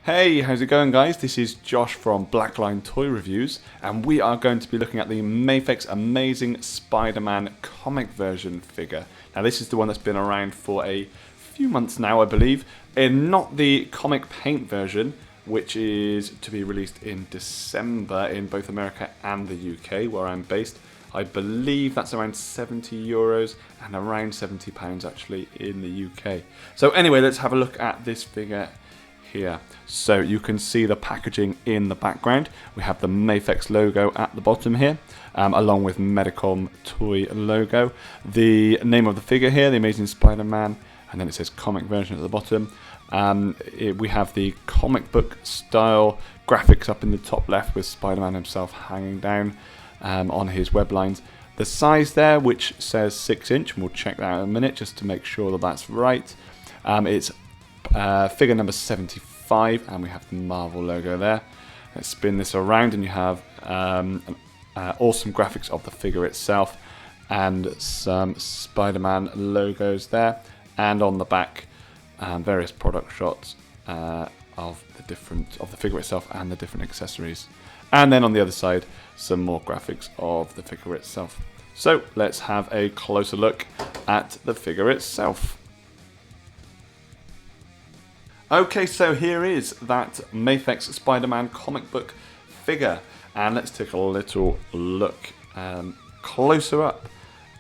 Hey, how's it going guys? This is Josh from Blackline Toy Reviews, and we are going to be looking at the Mafex Amazing Spider-Man comic version figure. Now this is the one that's been around for a few months now, I believe, and not the comic paint version, which is to be released in December in both America and the UK, where I'm based. I believe that's around €70 and around £70 actually in the UK. So anyway, let's have a look at this figure here. So you can see the packaging in the background. We have the Mafex logo at the bottom here, along with Medicom toy logo. The name of the figure here, the Amazing Spider-Man, and then it says comic version at the bottom. We have the comic book style graphics up in the top left with Spider-Man himself hanging down on his web lines. The size there, which says 6-inch, and we'll check that out in a minute just to make sure that that's right. It's figure number 75, and we have the Marvel logo there. Let's spin this around, and you have awesome graphics of the figure itself and some Spider-Man logos there, and on the back various product shots of the figure itself and the different accessories, and then on the other side some more graphics of the figure itself. So let's have a closer look at the figure itself. Okay, so here is that Mafex Spider-Man comic book figure, and let's take a little look closer up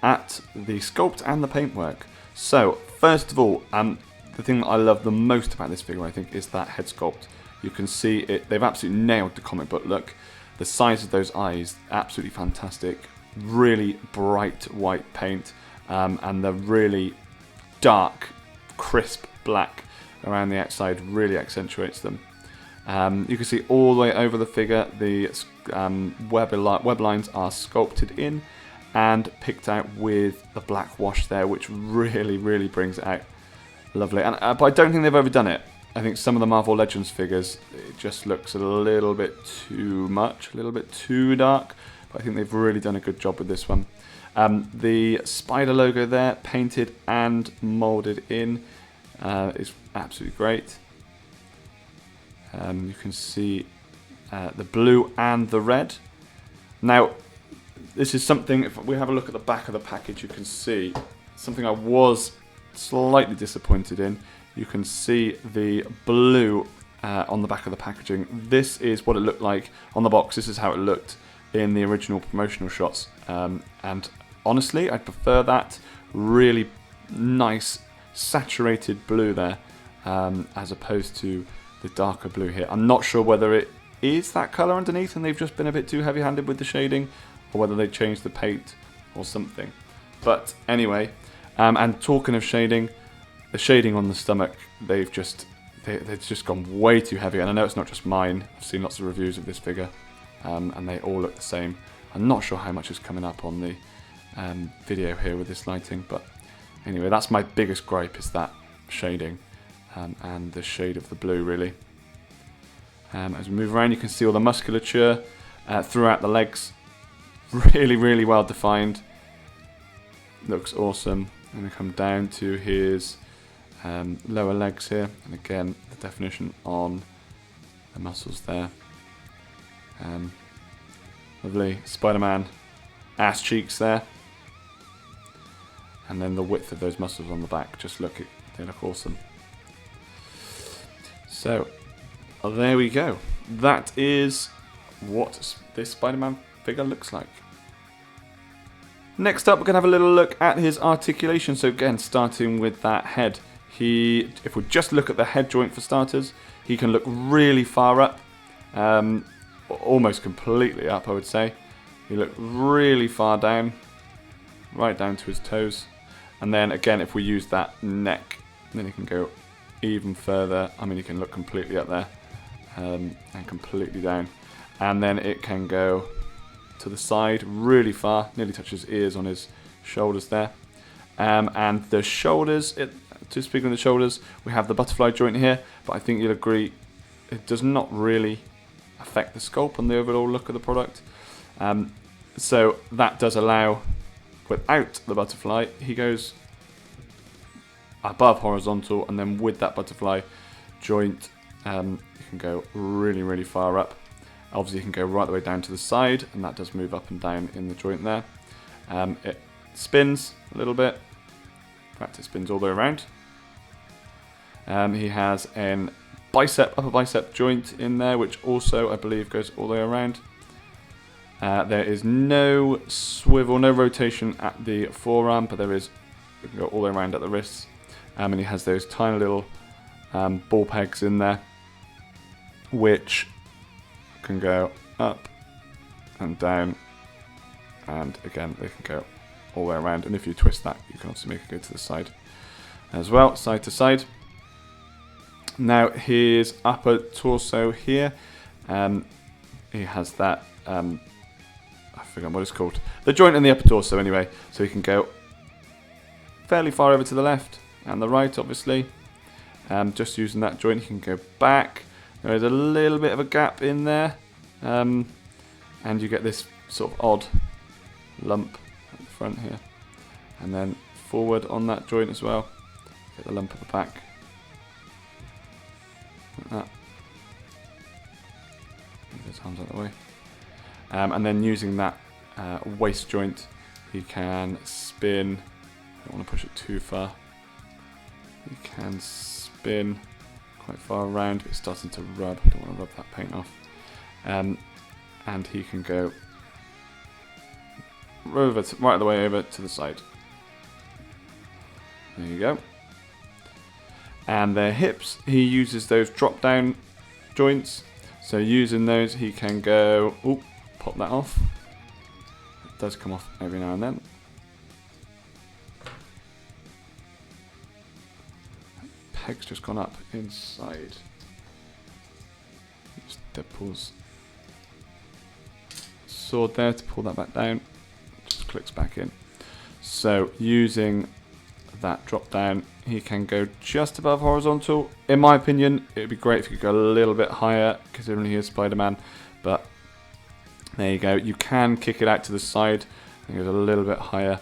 at the sculpt and the paintwork. So first of all, the thing that I love the most about this figure, I think, is that head sculpt. You can see it; they've absolutely nailed the comic book look. The size of those eyes, absolutely fantastic. Really bright white paint, and the really dark, crisp black around the outside really accentuates them. You can see all the way over the figure, the web lines are sculpted in and picked out with the black wash there, which really brings it out lovely. And but I don't think they've overdone it. I think some of the Marvel Legends figures, it just looks a little bit too much, a little bit too dark, but I think they've really done a good job with this one. The spider logo there, painted and molded in, is absolutely great. You can see the blue and the red. Now, this is something, if we have a look at the back of the package, you can see something I was slightly disappointed in. You can see the blue on the back of the packaging. This is what it looked like on the box. This is how it looked in the original promotional shots. And honestly, I prefer that really nice saturated blue there, as opposed to the darker blue here. I'm not sure whether it is that colour underneath and they've just been a bit too heavy-handed with the shading, or whether they changed the paint or something. But anyway, and talking of shading, the shading on the stomach, they've just gone way too heavy. And I know it's not just mine. I've seen lots of reviews of this figure, and they all look the same. I'm not sure how much is coming up on the video here with this lighting, but anyway, that's my biggest gripe, is that shading and the shade of the blue, really. As we move around, you can see all the musculature throughout the legs. Really well defined. Looks awesome. And we come down to his lower legs here, and again, the definition on the muscles there. Lovely Spider-Man ass cheeks there. And then the width of those muscles on the back, they look awesome. So, there we go. That is what this Spider-Man figure looks like. Next up, we're going to have a little look at his articulation. So again, starting with that head. If we just look at the head joint for starters, he can look really far up. Almost completely up, I would say. He look really far down, right down to his toes. And then again, if we use that neck, then he can go even further. I mean, he can look completely up there and completely down. And then it can go to the side really far, nearly touches his ears on his shoulders there. And the shoulders, to speak of the shoulders, we have the butterfly joint here, but I think you'll agree it does not really affect the sculpt and the overall look of the product. So that does allow, without the butterfly, he goes above horizontal, and then with that butterfly joint You can go really, really far up. Obviously you can go right the way down to the side, and that does move up and down in the joint there. It spins a little bit. In fact, it spins all the way around. He has an upper bicep joint in there, which also, I believe, goes all the way around. There is no swivel, no rotation at the forearm, but there is, you can go all the way around at the wrists. And he has those tiny little ball pegs in there, which can go up and down, and again, they can go all the way around. And if you twist that, you can also make it go to the side as well, side to side. Now his upper torso here, he has that, I forget what it's called, the joint in the upper torso anyway, so he can go fairly far over to the left and the right, obviously. Just using that joint, he can go back. There is a little bit of a gap in there, and you get this sort of odd lump at the front here, and then forward on that joint as well, get the lump at the back. Like that. Move his arms out of the way. And then using that waist joint, he can spin. I don't want to push it too far. He can spin quite far around, but it's starting to rub. I don't want to rub that paint off. And he can go right the way over to the side. There you go. And their hips, he uses those drop down joints. So using those, he can go, oop, pop that off. It does come off every now and then. Peg's just gone up inside. Just Deadpool's sword there to pull that back down. Just clicks back in. So using that drop down, he can go just above horizontal. In my opinion, it would be great if you could go a little bit higher, considering he is Spider-Man, but there you go. You can kick it out to the side and go a little bit higher,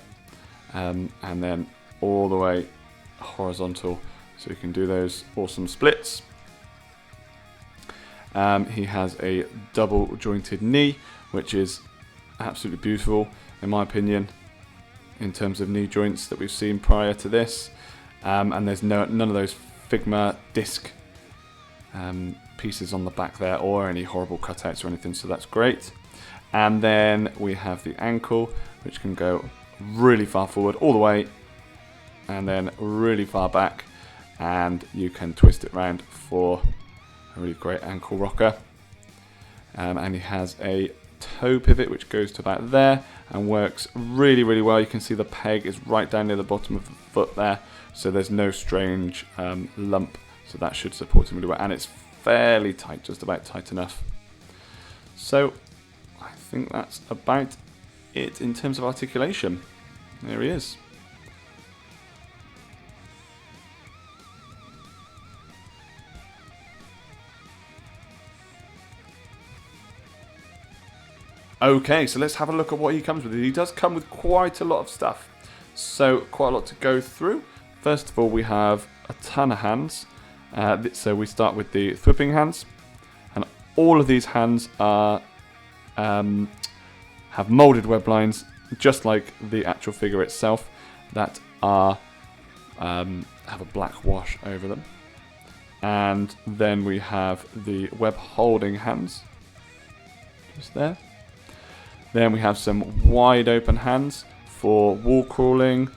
and then all the way horizontal, so you can do those awesome splits. He has a double jointed knee, which is absolutely beautiful in my opinion, in terms of knee joints that we've seen prior to this. And there's none of those Figma disc pieces on the back there, or any horrible cutouts or anything, so that's great. And then we have the ankle, which can go really far forward all the way, and then really far back, and you can twist it round for a really great ankle rocker. And he has a toe pivot which goes to about there and works really, really well. You can see the peg is right down near the bottom of the foot there, so there's no strange lump, so that should support him really well, and it's fairly tight, just about tight enough. So I think that's about it in terms of articulation. There he is. Okay, so let's have a look at what he comes with. He does come with quite a lot of stuff, so quite a lot to go through. First of all, we have a ton of hands. So we start with the thwipping hands, and all of these hands are have molded web lines, just like the actual figure itself, that are have a black wash over them. And then we have the web holding hands, just there. Then we have some wide open hands for wall crawling.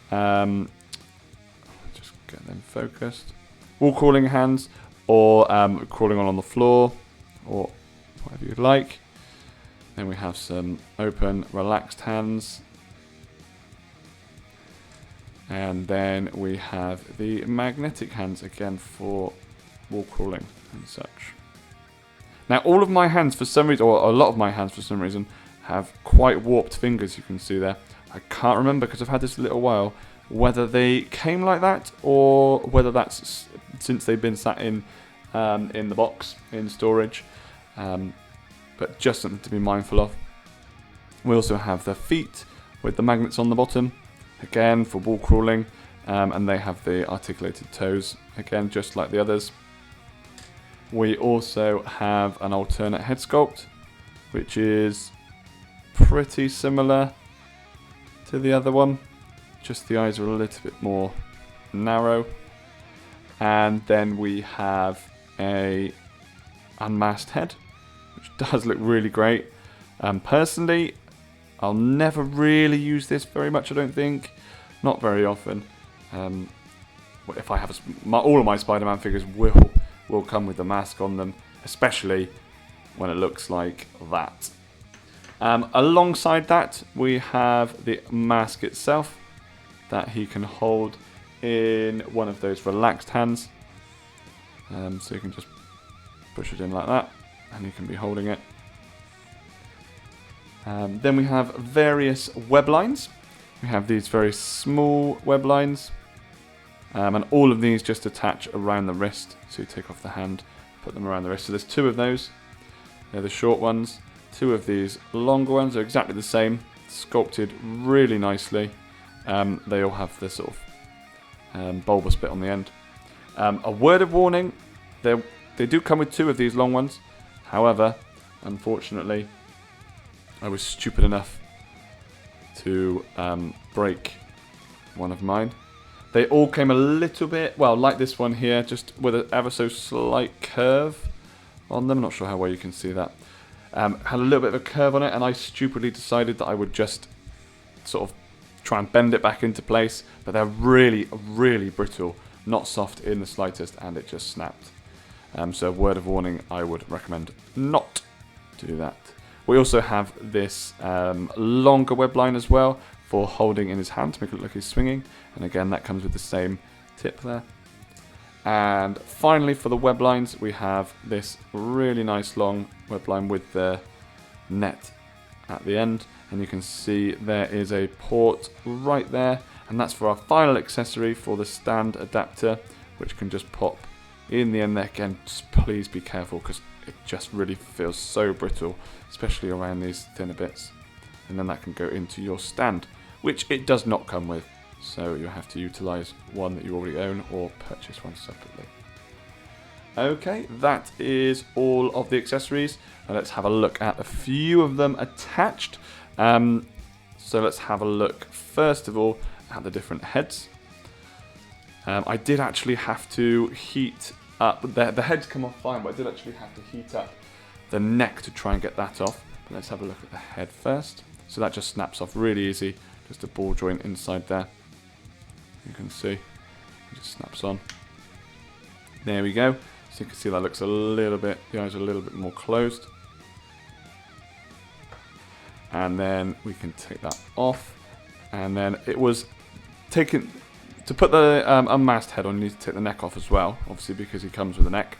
Just get them focused. Wall crawling hands, or crawling on the floor, or whatever you'd like. Then we have some open, relaxed hands. And then we have the magnetic hands again for wall crawling and such. Now all of my hands for some reason, or a lot of my hands for some reason, have quite warped fingers, you can see there. I can't remember, because I've had this a little while, whether they came like that or whether that's since they've been sat in the box in storage, but just something to be mindful of. We also have the feet with the magnets on the bottom, again for wall crawling, and they have the articulated toes, again just like the others. we also have an alternate head sculpt, which is pretty similar to the other one. Just the eyes are a little bit more narrow. And then we have a unmasked head, which does look really great. Personally, I'll never really use this very much, I don't think. Not very often. If I have all of my Spider-Man figures will come with the mask on them, especially when it looks like that. Alongside that, we have the mask itself that he can hold in one of those relaxed hands. So you can just push it in like that, and you can be holding it. Then we have various web lines. We have these very small web lines, and all of these just attach around the wrist. So you take off the hand, put them around the wrist. So there's 2 of those. They're the short ones. 2 of these longer ones are exactly the same, sculpted really nicely. They all have this sort of bulbous bit on the end. A word of warning, they do come with 2 of these long ones. However, unfortunately, I was stupid enough to break one of mine. They all came a little bit, well, like this one here, just with an ever so slight curve on them. I'm not sure how well you can see that. Had a little bit of a curve on it, and I stupidly decided that I would just sort of try and bend it back into place, but they're really, really brittle, not soft in the slightest, and it just snapped. So word of warning, I would recommend not to do that. We also have this longer web line as well for holding in his hand to make it look like he's swinging. And again, that comes with the same tip there. And finally, for the web lines, we have this really nice long web line with the net at the end. And you can see there is a port right there. And that's for our final accessory for the stand adapter, which can just pop in the end there. Again, just please be careful because it just really feels so brittle, especially around these thinner bits. And then that can go into your stand, which it does not come with. So you have to utilize one that you already own or purchase one separately. Okay, that is all of the accessories. Now let's have a look at a few of them attached. So let's have a look first of all at the different heads. I did actually have to heat up, the heads come off fine, but I did actually have to heat up the neck to try and get that off. But let's have a look at the head first. So that just snaps off really easy, just a ball joint inside there. You can see, it just snaps on. There we go. So you can see that looks a little bit, the eyes are a little bit more closed. And then we can take that off. And then it was taken, to put the unmasked head on, you need to take the neck off as well, obviously because he comes with a neck.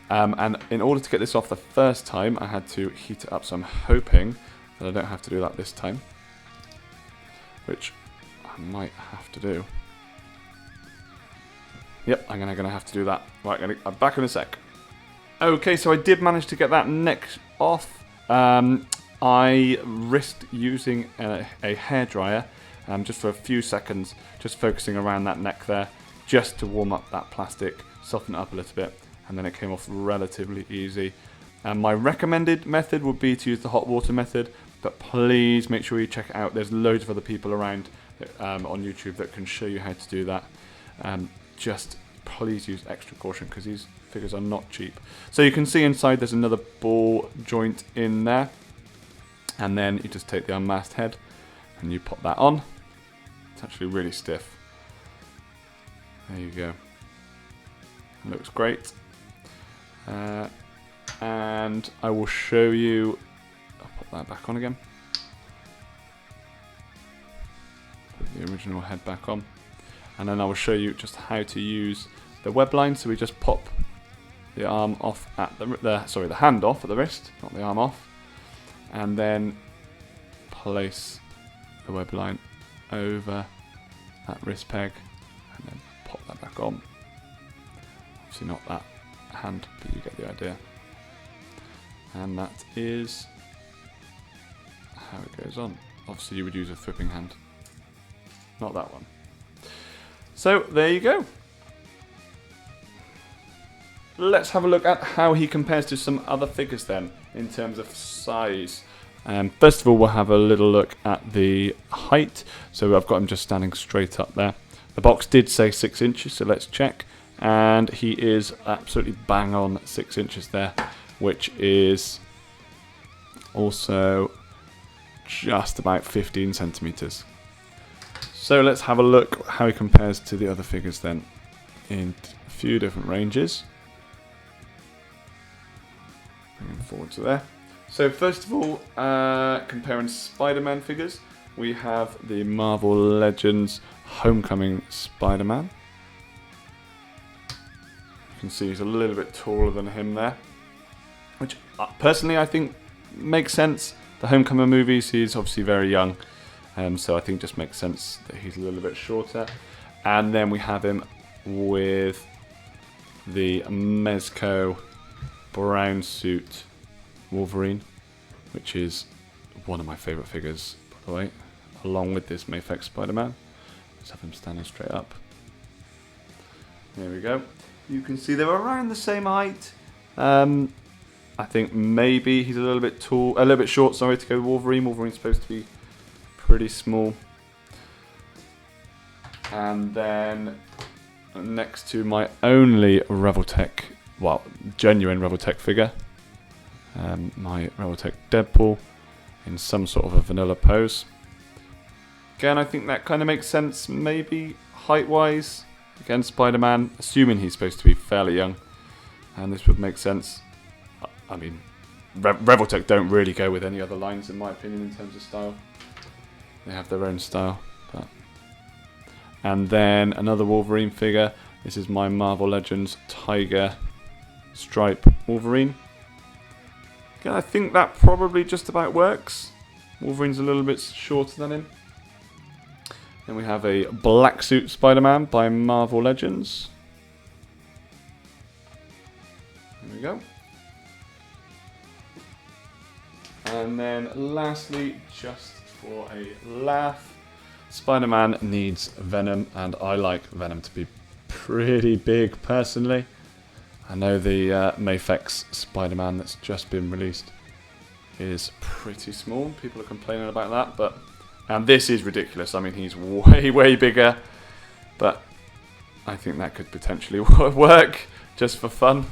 And in order to get this off the first time, I had to heat it up, so I'm hoping that I don't have to do that this time. Which I might have to do. Yep, I'm going to have to do that. Right, I'm back in a sec. Okay, so I did manage to get that neck off. I risked using a hairdryer just for a few seconds, just focusing around that neck there, just to warm up that plastic, soften it up a little bit, and then it came off relatively easy. My recommended method would be to use the hot water method, but please make sure you check it out. There's loads of other people around on YouTube that can show you how to do that. Just please use extra caution because these figures are not cheap. So you can see inside there's another ball joint in there, and then you just take the unmasked head and you pop that on. It's actually really stiff. There you go. It looks great. And I will show you, I'll pop that back on again. Put the original head back on. And then I will show you just how to use the web line. So we just pop the arm off at the hand off at the wrist, not the arm off. And then place the web line over that wrist peg and then pop that back on. Obviously not that hand, but you get the idea. And that is how it goes on. Obviously you would use a thwipping hand, not that one. So there you go. let's have a look at how he compares to some other figures then, in terms of size. First of all, we'll have a little look at the height. So I've got him just standing straight up there. The box did say 6 inches, so let's check. And he is absolutely bang on 6 inches there, which is also just about 15 centimeters. So let's have a look how he compares to the other figures then, in a few different ranges. Bring him forward to there. So first of all, comparing Spider-Man figures, we have the Marvel Legends Homecoming Spider-Man. You can see he's a little bit taller than him there, which personally I think makes sense. The Homecoming movies, he's obviously very young, so I think it just makes sense that he's a little bit shorter. And then we have him with the Mezco brown suit Wolverine, which is one of my favourite figures, by the way, along with this Mafex Spider-Man. Let's have him standing straight up. There we go. You can see they're around the same height. I think maybe he's a little bit short, sorry, to go with Wolverine. Wolverine's supposed to be pretty small. And then next to my only Revoltech, well, genuine Revoltech figure, my Revoltech Deadpool in some sort of a vanilla pose. Again, I think that kind of makes sense, maybe height-wise. Again, Spider-Man, assuming he's supposed to be fairly young, and this would make sense. I mean, Revoltech don't really go with any other lines, in my opinion, in terms of style. They have their own style. And then another Wolverine figure. This is my Marvel Legends Tiger Stripe Wolverine. Again, I think that probably just about works. Wolverine's a little bit shorter than him. Then we have a Black Suit Spider-Man by Marvel Legends. There we go. And then lastly, just for a laugh, Spider-Man needs Venom, and I like Venom to be pretty big personally. I know the Mafex Spider-Man that's just been released is pretty small. People are complaining about that, and this is ridiculous. I mean, he's way bigger, but I think that could potentially work just for fun.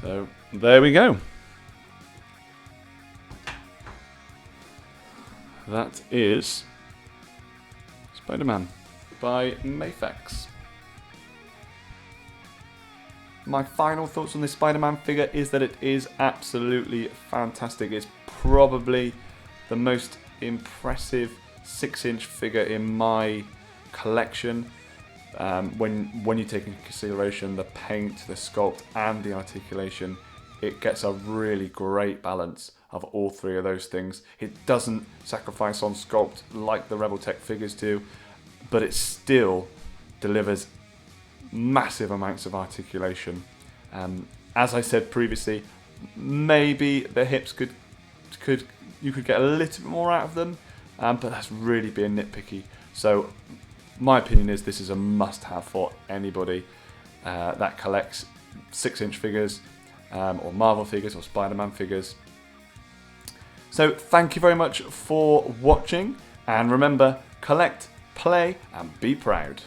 So there we go. That is Spider-Man by Mafex. My final thoughts on this Spider-Man figure is that it is absolutely fantastic. It's probably the most impressive 6-inch figure in my collection. When you take into consideration the paint, the sculpt and the articulation, it gets a really great balance of all three of those things. It doesn't sacrifice on sculpt like the Revoltech figures do, but it still delivers massive amounts of articulation. As I said previously, maybe the hips you could get a little bit more out of them, but that's really being nitpicky. So my opinion is this is a must-have for anybody that collects 6-inch figures, or Marvel figures, or Spider-Man figures. So thank you very much for watching, and remember, collect, play, and be proud.